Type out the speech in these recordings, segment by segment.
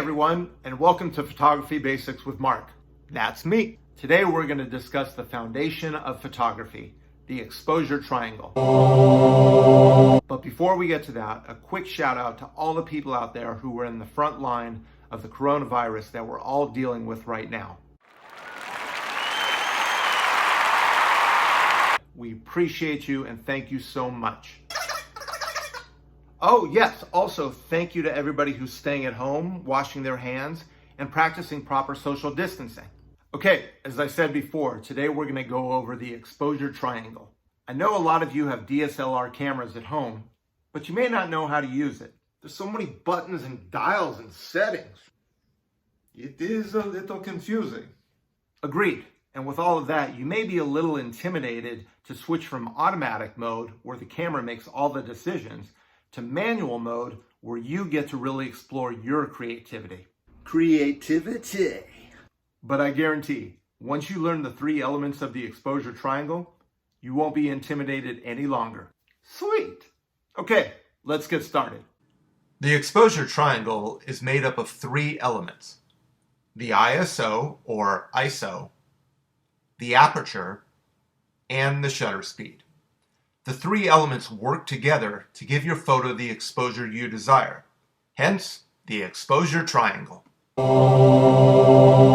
everyone, and welcome to Photography Basics with Mark. That's me. Today we're going to discuss the foundation of photography, the exposure triangle. But before we get to that, a quick shout out to all the people out there who were in the front line of the coronavirus that we're all dealing with right now. We appreciate you and thank you so much. Oh yes, also thank you to everybody who's staying at home, washing their hands, and practicing proper social distancing. Okay, as I said before, today we're going to go over the exposure triangle. I know a lot of you have DSLR cameras at home, but you may not know how to use it. There's so many buttons and dials and settings. It is a little confusing. Agreed. And with all of that, you may be a little intimidated to switch from automatic mode, where the camera makes all the decisions, to manual mode, where you get to really explore your creativity. Creativity. But I guarantee, once you learn the three elements of the exposure triangle, you won't be intimidated any longer. Sweet. Okay, let's get started. The exposure triangle is made up of three elements: the ISO, or ISO, the aperture, and the shutter speed. The three elements work together to give your photo the exposure you desire, hence the exposure triangle.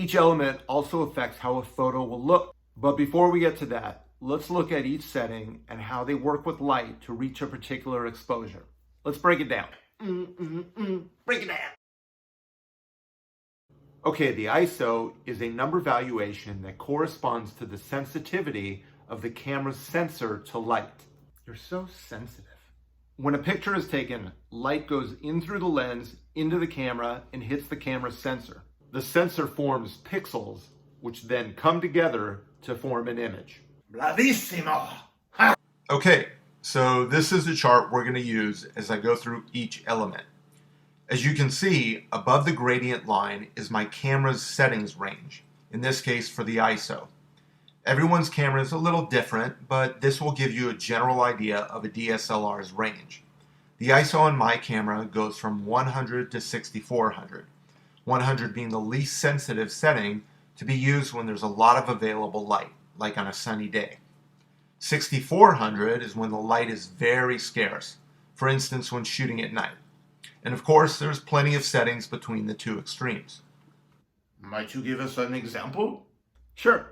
Each element also affects how a photo will look. But before we get to that, let's look at each setting and how they work with light to reach a particular exposure. Let's break it down. Break it down. Okay, the ISO is a number valuation that corresponds to the sensitivity of the camera's sensor to light. You're so sensitive. When a picture is taken, light goes in through the lens, into the camera, and hits the camera's sensor. The sensor forms pixels, which then come together to form an image. Bravissimo! Okay, so this is the chart we're going to use as I go through each element. As you can see, above the gradient line is my camera's settings range, in this case for the ISO. Everyone's camera is a little different, but this will give you a general idea of a DSLR's range. The ISO on my camera goes from 100 to 6400, 100 being the least sensitive setting to be used when there's a lot of available light, like on a sunny day. 6400 is when the light is very scarce, for instance when shooting at night. And of course, there's plenty of settings between the two extremes. Might you give us an example? Sure.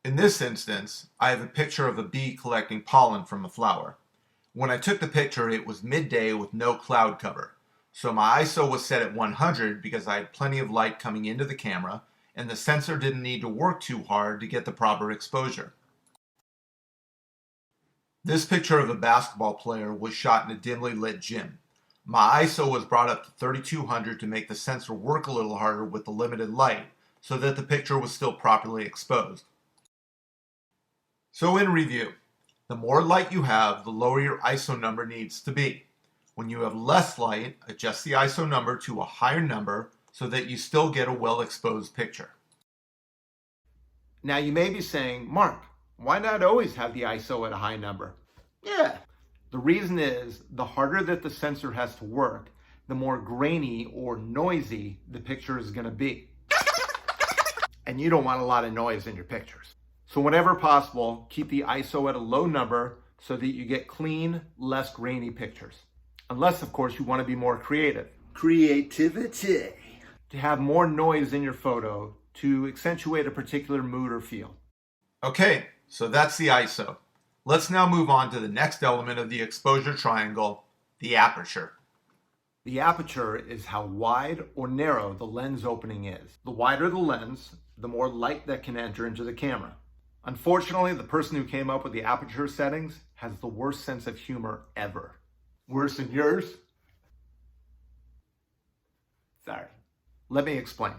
In this instance, I have a picture of a bee collecting pollen from a flower. When I took the picture, it was midday with no cloud cover. So my ISO was set at 100 because I had plenty of light coming into the camera, and the sensor didn't need to work too hard to get the proper exposure. This picture of a basketball player was shot in a dimly lit gym. My ISO was brought up to 3200 to make the sensor work a little harder with the limited light, so that the picture was still properly exposed. So in review, the more light you have, the lower your ISO number needs to be. When you have less light, adjust the ISO number to a higher number so that you still get a well-exposed picture. Now you may be saying, Mark, why not always have the ISO at a high number? Yeah. The reason is, the harder that the sensor has to work, the more grainy or noisy the picture is going to be. And you don't want a lot of noise in your pictures. So whenever possible, keep the ISO at a low number so that you get clean, less grainy pictures. Unless, of course, you want to be more creative. Creativity. To have more noise in your photo to accentuate a particular mood or feel. Okay, so that's the ISO. Let's now move on to the next element of the exposure triangle, the aperture. The aperture is how wide or narrow the lens opening is. The wider the lens, the more light that can enter into the camera. Unfortunately, the person who came up with the aperture settings has the worst sense of humor ever. Worse than yours? Sorry. Let me explain.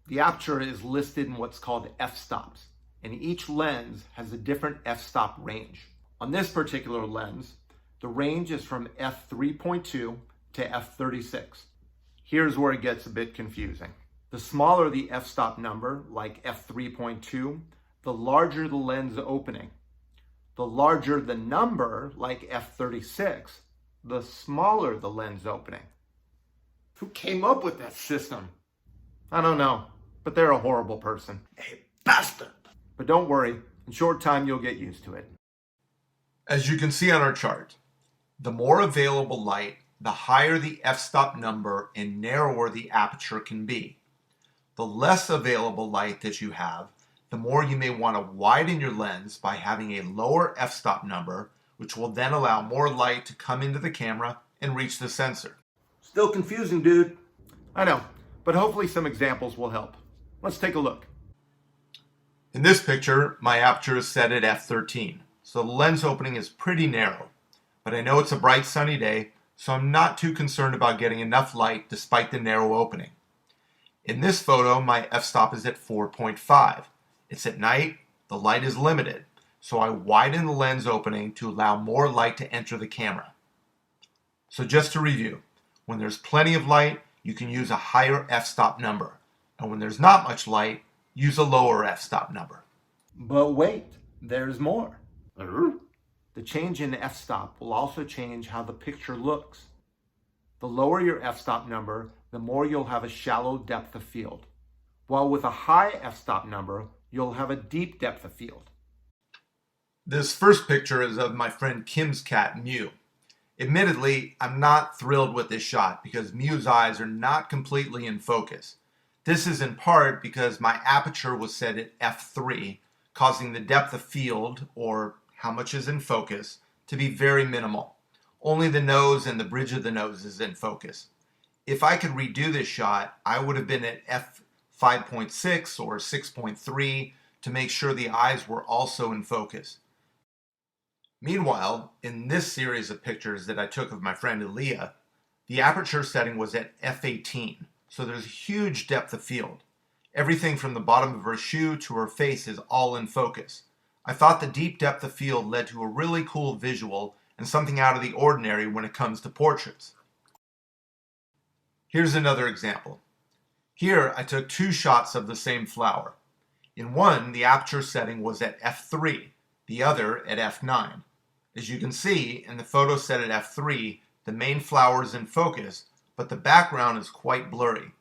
The aperture is listed in what's called f-stops, and each lens has a different f-stop range. On this particular lens, the range is from f3.2 to f36. Here's where it gets a bit confusing. The smaller the f-stop number, like f3.2, the larger the lens opening. The larger the number, like f36, the smaller the lens opening. Who came up with that system? I don't know, but they're a horrible person. A bastard! But don't worry, in short time you'll get used to it. As you can see on our chart, the more available light, the higher the f-stop number and narrower the aperture can be. The less available light that you have, the more you may want to widen your lens by having a lower f-stop number, which will then allow more light to come into the camera and reach the sensor. Still confusing, dude. I know, but hopefully some examples will help. Let's take a look. In this picture, my aperture is set at f13, so the lens opening is pretty narrow. But I know it's a bright sunny day, so I'm not too concerned about getting enough light despite the narrow opening. In this photo, my f-stop is at 4.5. It's at night, the light is limited, so I widen the lens opening to allow more light to enter the camera. So just to review, when there's plenty of light, you can use a higher f-stop number, and when there's not much light, use a lower f-stop number. But wait, there's more. The change in f-stop will also change how the picture looks. The lower your f-stop number, the more you'll have a shallow depth of field. While with a high f-stop number, you'll have a deep depth of field. This first picture is of my friend Kim's cat, Mew. Admittedly, I'm not thrilled with this shot because Mew's eyes are not completely in focus. This is in part because my aperture was set at f3, causing the depth of field, or how much is in focus, to be very minimal. Only the nose and the bridge of the nose is in focus. If I could redo this shot, I would have been at f5.6 or 6.3 to make sure the eyes were also in focus. Meanwhile, in this series of pictures that I took of my friend Aaliyah, the aperture setting was at f18, so there's a huge depth of field. Everything from the bottom of her shoe to her face is all in focus. I thought the deep depth of field led to a really cool visual and something out of the ordinary when it comes to portraits. Here's another example. Here I took two shots of the same flower. In one, the aperture setting was at f3, the other at f9. As you can see, in the photo set at f3, the main flower is in focus, but the background is quite blurry,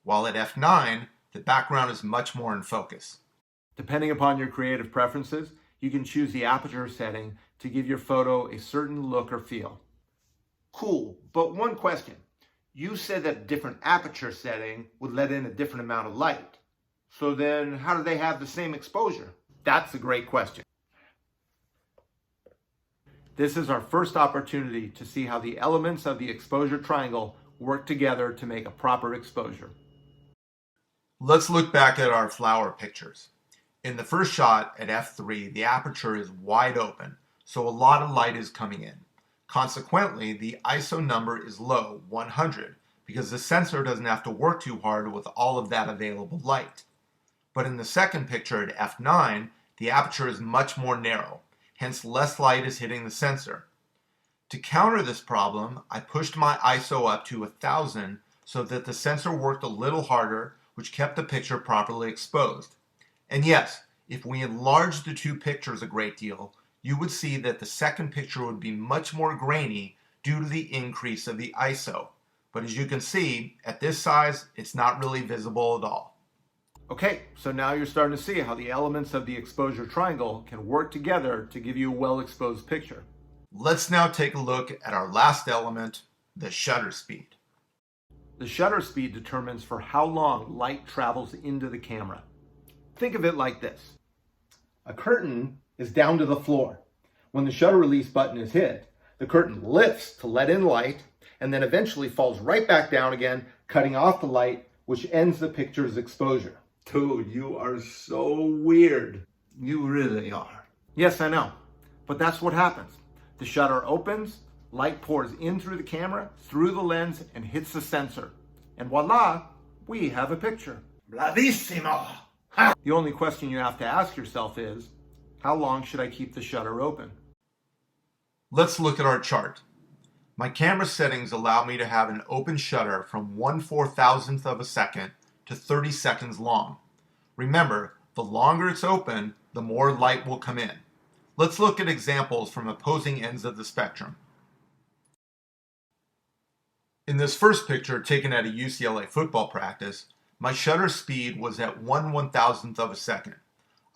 while at f9, the background is much more in focus. Depending upon your creative preferences, you can choose the aperture setting to give your photo a certain look or feel. Cool, but one question. You said that a different aperture setting would let in a different amount of light. So then how do they have the same exposure? That's a great question. This is our first opportunity to see how the elements of the exposure triangle work together to make a proper exposure. Let's look back at our flower pictures. In the first shot at f3, the aperture is wide open, so a lot of light is coming in. Consequently, the ISO number is low, 100, because the sensor doesn't have to work too hard with all of that available light. But in the second picture at f9, the aperture is much more narrow, hence less light is hitting the sensor. To counter this problem, I pushed my ISO up to 1000 so that the sensor worked a little harder, which kept the picture properly exposed. And yes, if we enlarged the two pictures a great deal, you would see that the second picture would be much more grainy due to the increase of the ISO. But as you can see, at this size, it's not really visible at all. Okay, so now you're starting to see how the elements of the exposure triangle can work together to give you a well-exposed picture. Let's now take a look at our last element, the shutter speed. The shutter speed determines for how long light travels into the camera. Think of it like this. A curtain is down to the floor. When the shutter release button is hit, the curtain lifts to let in light and then eventually falls right back down again, cutting off the light, which ends the picture's exposure. Dude, you are so weird. You really are. Yes, I know, but that's what happens. The shutter opens, light pours in through the camera, through the lens, and hits the sensor. And voila, we have a picture. Bravissimo! The only question you have to ask yourself is, how long should I keep the shutter open? Let's look at our chart. My camera settings allow me to have an open shutter from 1/4000th of a second to 30 seconds long. Remember, the longer it's open, the more light will come in. Let's look at examples from opposing ends of the spectrum. In this first picture taken at a UCLA football practice, my shutter speed was at 1/1000th of a second.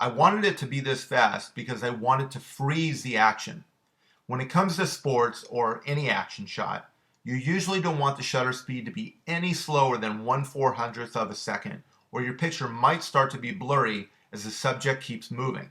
I wanted it to be this fast because I wanted to freeze the action. When it comes to sports or any action shot, you usually don't want the shutter speed to be any slower than 1/400th of a second, or your picture might start to be blurry as the subject keeps moving.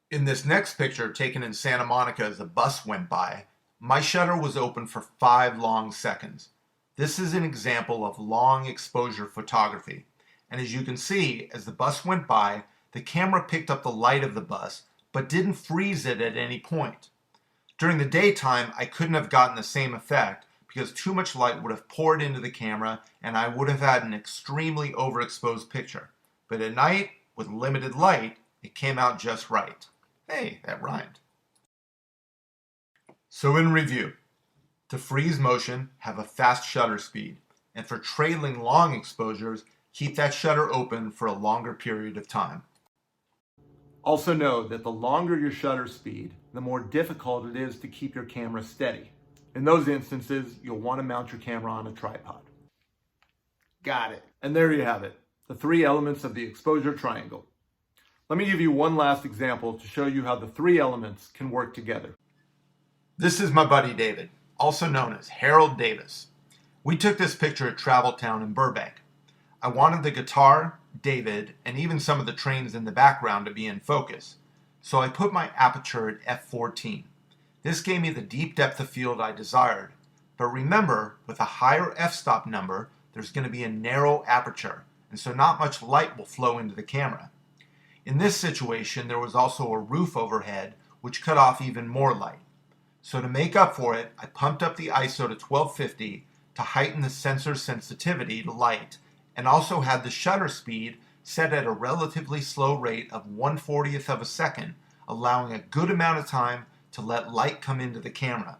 In this next picture taken in Santa Monica as a bus went by, my shutter was open for 5 long seconds. This is an example of long exposure photography, and as you can see, as the bus went by, the camera picked up the light of the bus, but didn't freeze it at any point. During the daytime, I couldn't have gotten the same effect because too much light would have poured into the camera and I would have had an extremely overexposed picture. But at night, with limited light, it came out just right. Hey, that rhymed. So in review, to freeze motion, have a fast shutter speed, and for trailing long exposures, keep that shutter open for a longer period of time. Also know that the longer your shutter speed, the more difficult it is to keep your camera steady. In those instances, you'll want to mount your camera on a tripod. Got it. And there you have it, the 3 elements of the exposure triangle. Let me give you one last example to show you how the 3 elements can work together. This is my buddy David, also known as Harold Davis. We took this picture at Travel Town in Burbank. I wanted the guitar, David, and even some of the trains in the background to be in focus, so I put my aperture at f14. This gave me the deep depth of field I desired, but remember, with a higher f-stop number, there's going to be a narrow aperture, and so not much light will flow into the camera. In this situation, there was also a roof overhead, which cut off even more light. So to make up for it, I pumped up the ISO to 1250 to heighten the sensor's sensitivity to light, and also had the shutter speed set at a relatively slow rate of 1/40th of a second, allowing a good amount of time to let light come into the camera.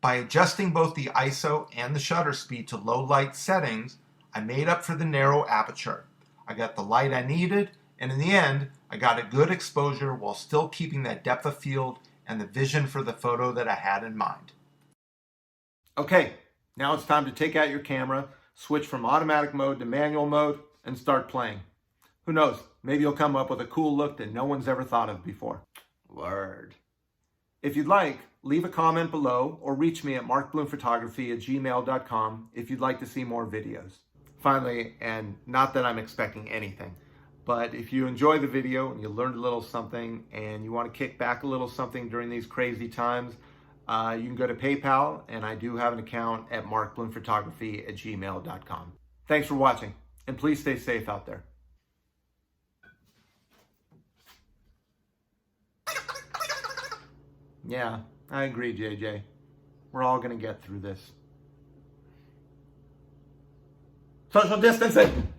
By adjusting both the ISO and the shutter speed to low light settings, I made up for the narrow aperture. I got the light I needed, and in the end, I got a good exposure while still keeping that depth of field and the vision for the photo that I had in mind. Okay, now it's time to take out your camera, switch from automatic mode to manual mode, and start playing. Who knows, maybe you'll come up with a cool look that no one's ever thought of before. Word. If you'd like, leave a comment below or reach me at markbloomphotography@gmail.com if you'd like to see more videos. Finally, and not that I'm expecting anything, but if you enjoy the video and you learned a little something and you want to kick back a little something during these crazy times, you can go to PayPal, and I do have an account at markbloomphotography@gmail.com. Thanks for watching, and please stay safe out there. Yeah, I agree, JJ. We're all going to get through this. Social distancing!